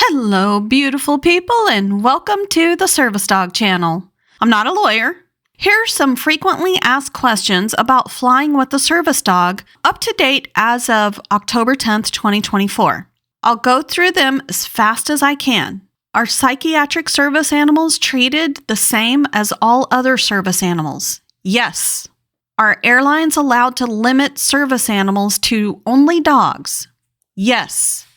Hello, beautiful people, and welcome to the Service Dog channel. I'm not a lawyer. Here are some frequently asked questions about flying with the service dog, up to date as of October 10th, 2024. I'll go through them as fast as I can. Are psychiatric service animals treated the same as all other service animals? Yes. Are airlines allowed to limit service animals to only dogs? Yes.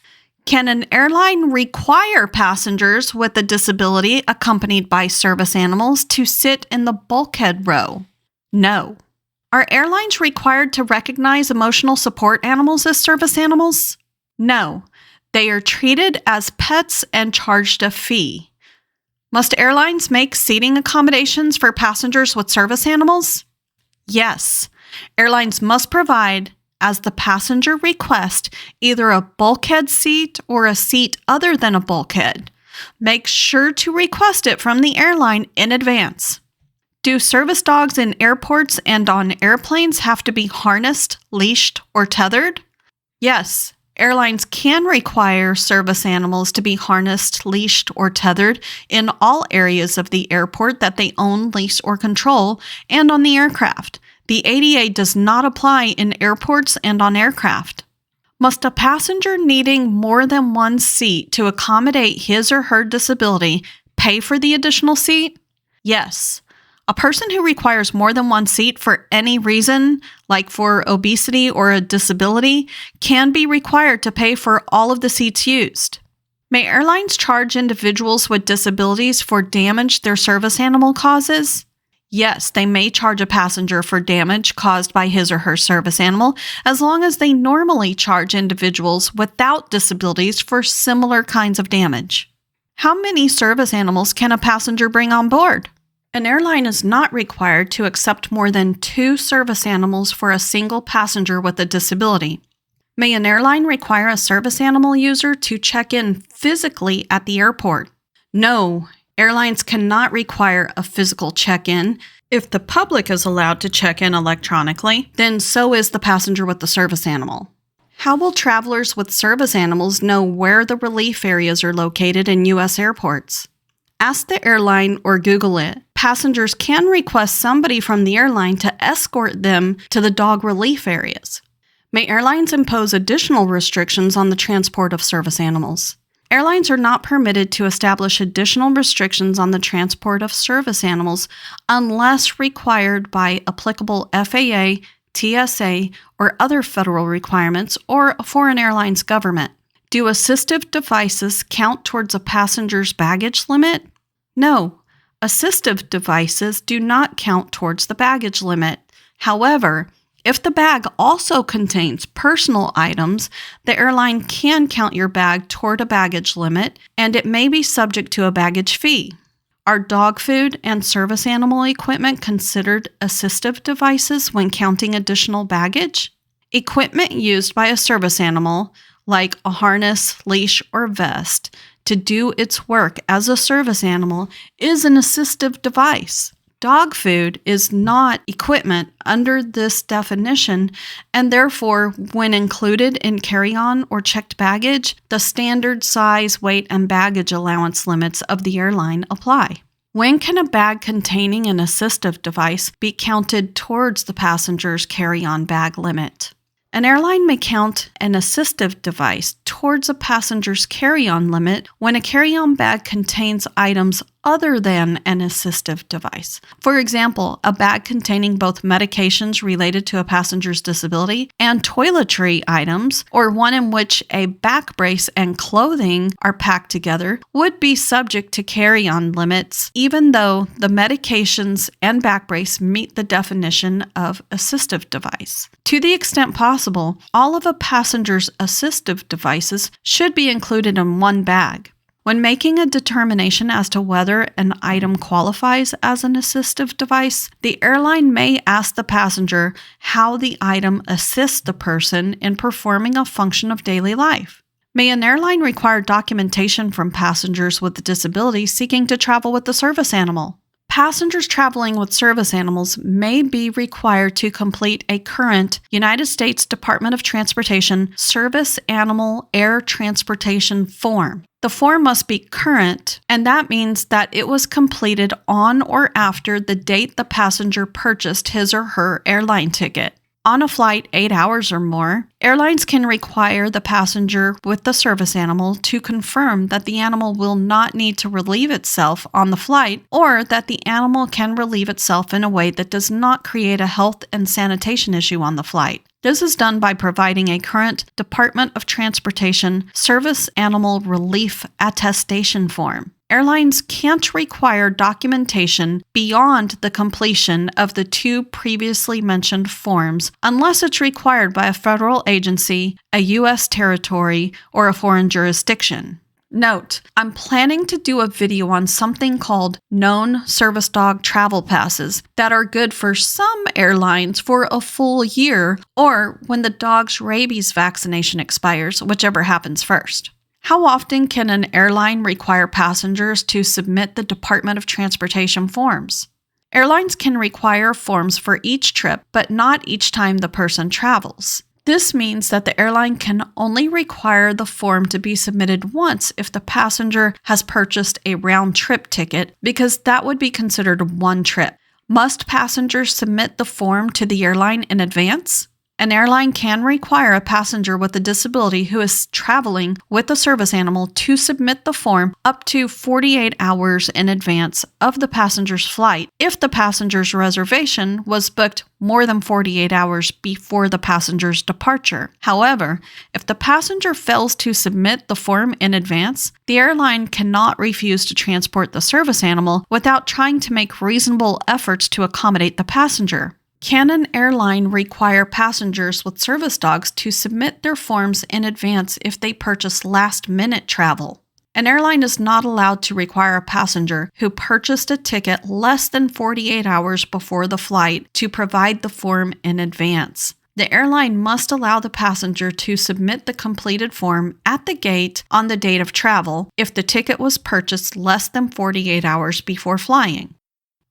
Can an airline require passengers with a disability accompanied by service animals to sit in the bulkhead row? No. Are airlines required to recognize emotional support animals as service animals? No. They are treated as pets and charged a fee. Must airlines make seating accommodations for passengers with service animals? Yes. Airlines must provide, as the passenger request, either a bulkhead seat or a seat other than a bulkhead. Make sure to request it from the airline in advance. Do service dogs in airports and on airplanes have to be harnessed, leashed, or tethered? Yes. Airlines can require service animals to be harnessed, leashed, or tethered in all areas of the airport that they own, lease, or control, and on the aircraft. The ADA does not apply in airports and on aircraft. Must a passenger needing more than one seat to accommodate his or her disability pay for the additional seat? Yes. A person who requires more than one seat for any reason, like for obesity or a disability, can be required to pay for all of the seats used. May airlines charge individuals with disabilities for damage their service animal causes? Yes, they may charge a passenger for damage caused by his or her service animal, as long as they normally charge individuals without disabilities for similar kinds of damage. How many service animals can a passenger bring on board? An airline is not required to accept more than 2 service animals for a single passenger with a disability. May an airline require a service animal user to check in physically at the airport? No. Airlines cannot require a physical check-in. If the public is allowed to check in electronically, then so is the passenger with the service animal. How will travelers with service animals know where the relief areas are located in U.S. airports? Ask the airline or Google it. Passengers can request somebody from the airline to escort them to the dog relief areas. May airlines impose additional restrictions on the transport of service animals? Airlines are not permitted to establish additional restrictions on the transport of service animals unless required by applicable FAA, TSA, or other federal requirements or a foreign airline's government. Do assistive devices count towards a passenger's baggage limit? No. Assistive devices do not count towards the baggage limit. However, if the bag also contains personal items, the airline can count your bag toward a baggage limit, and it may be subject to a baggage fee. Are dog food and service animal equipment considered assistive devices when counting additional baggage? Equipment used by a service animal, like a harness, leash, or vest, to do its work as a service animal is an assistive device. Dog food is not equipment under this definition, and therefore, when included in carry-on or checked baggage, the standard size, weight, and baggage allowance limits of the airline apply. When can a bag containing an assistive device be counted towards the passenger's carry-on bag limit? An airline may count an assistive device towards a passenger's carry-on limit when a carry-on bag contains items other than an assistive device. For example, a bag containing both medications related to a passenger's disability and toiletry items, or one in which a back brace and clothing are packed together, would be subject to carry-on limits, even though the medications and back brace meet the definition of assistive device. To the extent possible, all of a passenger's assistive devices should be included in one bag. When making a determination as to whether an item qualifies as an assistive device, the airline may ask the passenger how the item assists the person in performing a function of daily life. May an airline require documentation from passengers with disabilities seeking to travel with the service animal? Passengers traveling with service animals may be required to complete a current United States Department of Transportation Service Animal Air Transportation form. The form must be current, and that means that it was completed on or after the date the passenger purchased his or her airline ticket. On a flight 8 hours or more, airlines can require the passenger with the service animal to confirm that the animal will not need to relieve itself on the flight, or that the animal can relieve itself in a way that does not create a health and sanitation issue on the flight. This is done by providing a current Department of Transportation Service Animal Relief Attestation form. Airlines can't require documentation beyond the completion of the 2 previously mentioned forms unless it's required by a federal agency, a U.S. territory, or a foreign jurisdiction. Note, I'm planning to do a video on something called known service dog travel passes that are good for some airlines for a full year or when the dog's rabies vaccination expires, whichever happens first. How often can an airline require passengers to submit the Department of Transportation forms? Airlines can require forms for each trip, but not each time the person travels. This means that the airline can only require the form to be submitted once if the passenger has purchased a round-trip ticket, because that would be considered one trip. Must passengers submit the form to the airline in advance? An airline can require a passenger with a disability who is traveling with a service animal to submit the form up to 48 hours in advance of the passenger's flight if the passenger's reservation was booked more than 48 hours before the passenger's departure. However, if the passenger fails to submit the form in advance, the airline cannot refuse to transport the service animal without trying to make reasonable efforts to accommodate the passenger. Can an airline require passengers with service dogs to submit their forms in advance if they purchase last-minute travel? An airline is not allowed to require a passenger who purchased a ticket less than 48 hours before the flight to provide the form in advance. The airline must allow the passenger to submit the completed form at the gate on the date of travel if the ticket was purchased less than 48 hours before flying.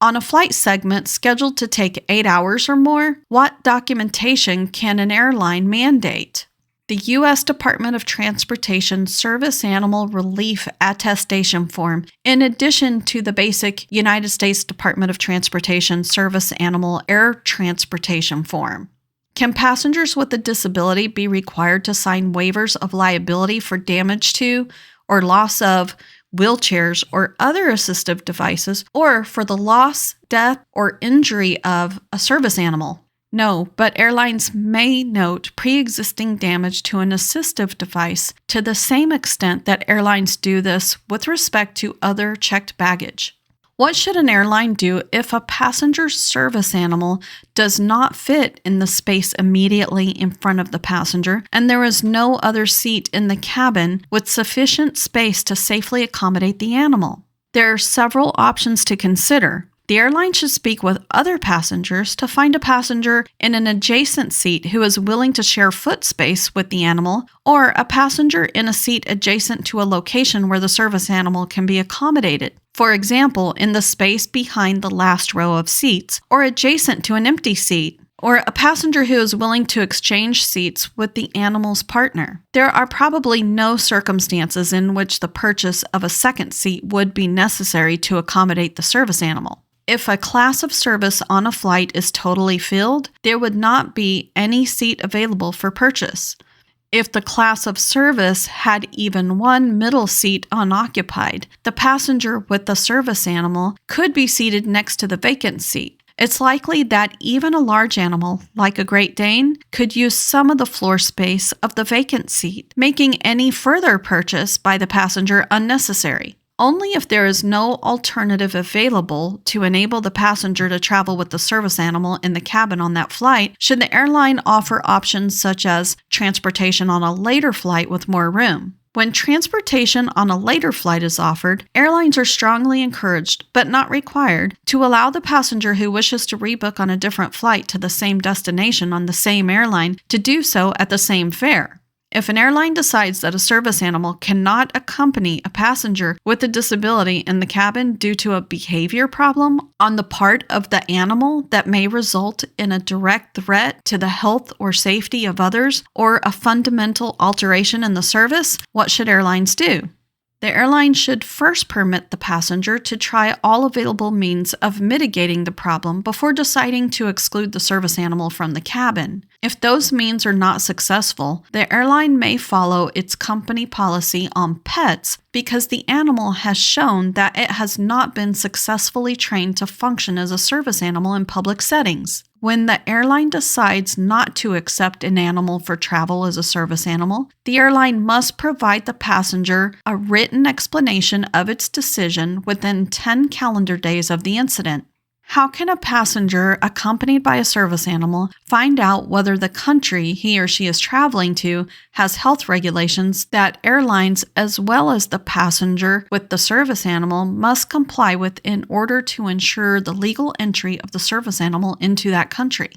On a flight segment scheduled to take 8 hours or more, what documentation can an airline mandate? The U.S. Department of Transportation Service Animal Relief Attestation form, in addition to the basic United States Department of Transportation Service Animal Air Transportation form. Can passengers with a disability be required to sign waivers of liability for damage to or loss of wheelchairs or other assistive devices, or for the loss, death, or injury of a service animal? No, but airlines may note pre-existing damage to an assistive device to the same extent that airlines do this with respect to other checked baggage. What should an airline do if a passenger's service animal does not fit in the space immediately in front of the passenger and there is no other seat in the cabin with sufficient space to safely accommodate the animal? There are several options to consider. The airline should speak with other passengers to find a passenger in an adjacent seat who is willing to share foot space with the animal, or a passenger in a seat adjacent to a location where the service animal can be accommodated. For example, in the space behind the last row of seats, or adjacent to an empty seat, or a passenger who is willing to exchange seats with the animal's partner. There are probably no circumstances in which the purchase of a second seat would be necessary to accommodate the service animal. If a class of service on a flight is totally filled, there would not be any seat available for purchase. If the class of service had even one middle seat unoccupied, the passenger with the service animal could be seated next to the vacant seat. It's likely that even a large animal, like a Great Dane, could use some of the floor space of the vacant seat, making any further purchase by the passenger unnecessary. Only if there is no alternative available to enable the passenger to travel with the service animal in the cabin on that flight should the airline offer options such as transportation on a later flight with more room. When transportation on a later flight is offered, airlines are strongly encouraged, but not required, to allow the passenger who wishes to rebook on a different flight to the same destination on the same airline to do so at the same fare. If an airline decides that a service animal cannot accompany a passenger with a disability in the cabin due to a behavior problem on the part of the animal that may result in a direct threat to the health or safety of others or a fundamental alteration in the service, what should airlines do? The airline should first permit the passenger to try all available means of mitigating the problem before deciding to exclude the service animal from the cabin. If those means are not successful, the airline may follow its company policy on pets because the animal has shown that it has not been successfully trained to function as a service animal in public settings. When the airline decides not to accept an animal for travel as a service animal, the airline must provide the passenger a written explanation of its decision within 10 calendar days of the incident. How can a passenger accompanied by a service animal find out whether the country he or she is traveling to has health regulations that airlines as well as the passenger with the service animal must comply with in order to ensure the legal entry of the service animal into that country?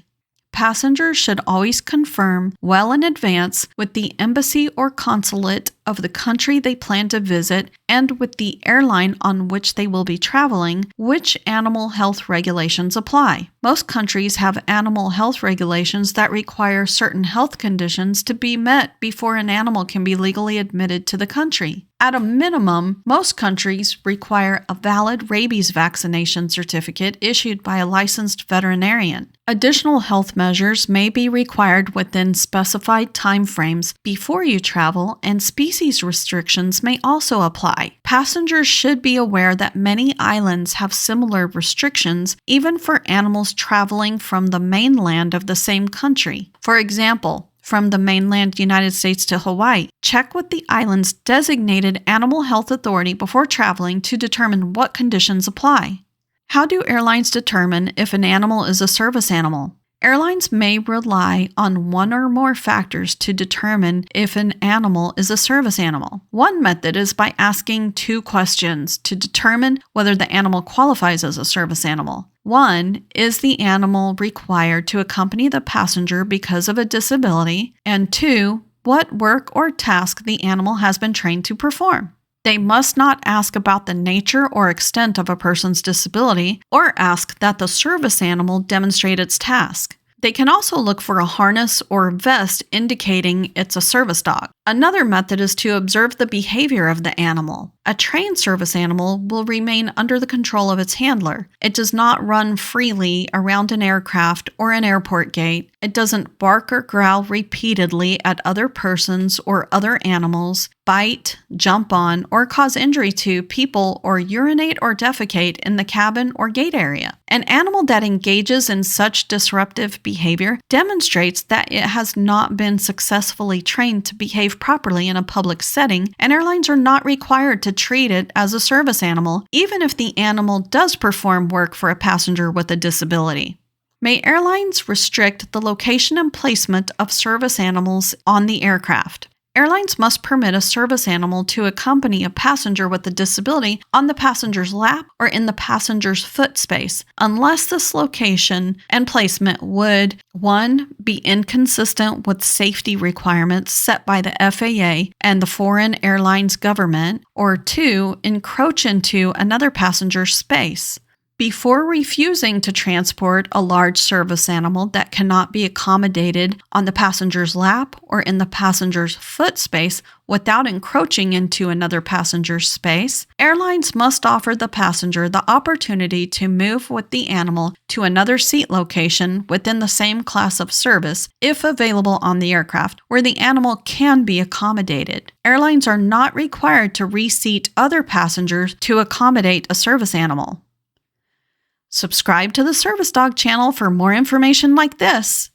Passengers should always confirm well in advance with the embassy or consulate of the country they plan to visit and with the airline on which they will be traveling which animal health regulations apply. Most countries have animal health regulations that require certain health conditions to be met before an animal can be legally admitted to the country. At a minimum, most countries require a valid rabies vaccination certificate issued by a licensed veterinarian. Additional health measures may be required within specified timeframes before you travel, and species restrictions may also apply. Passengers should be aware that many islands have similar restrictions, even for animals traveling from the mainland of the same country. For example, from the mainland United States to Hawaii, check with the island's designated animal health authority before traveling to determine what conditions apply. How do airlines determine if an animal is a service animal? Airlines may rely on one or more factors to determine if an animal is a service animal. One method is by asking 2 questions to determine whether the animal qualifies as a service animal. 1, is the animal required to accompany the passenger because of a disability? And 2, what work or task the animal has been trained to perform. They must not ask about the nature or extent of a person's disability or ask that the service animal demonstrate its task. They can also look for a harness or vest indicating it's a service dog. Another method is to observe the behavior of the animal. A trained service animal will remain under the control of its handler. It does not run freely around an aircraft or an airport gate. It doesn't bark or growl repeatedly at other persons or other animals, bite, jump on, or cause injury to people or urinate or defecate in the cabin or gate area. An animal that engages in such disruptive behavior demonstrates that it has not been successfully trained to behave properly in a public setting, and airlines are not required to treat it as a service animal, even if the animal does perform work for a passenger with a disability. May airlines restrict the location and placement of service animals on the aircraft? Airlines must permit a service animal to accompany a passenger with a disability on the passenger's lap or in the passenger's foot space, unless this location and placement would 1. Be inconsistent with safety requirements set by the FAA and the foreign airline's government, or 2. Encroach into another passenger's space. Before refusing to transport a large service animal that cannot be accommodated on the passenger's lap or in the passenger's foot space without encroaching into another passenger's space, airlines must offer the passenger the opportunity to move with the animal to another seat location within the same class of service, if available on the aircraft, where the animal can be accommodated. Airlines are not required to reseat other passengers to accommodate a service animal. Subscribe to the Service Dog channel for more information like this.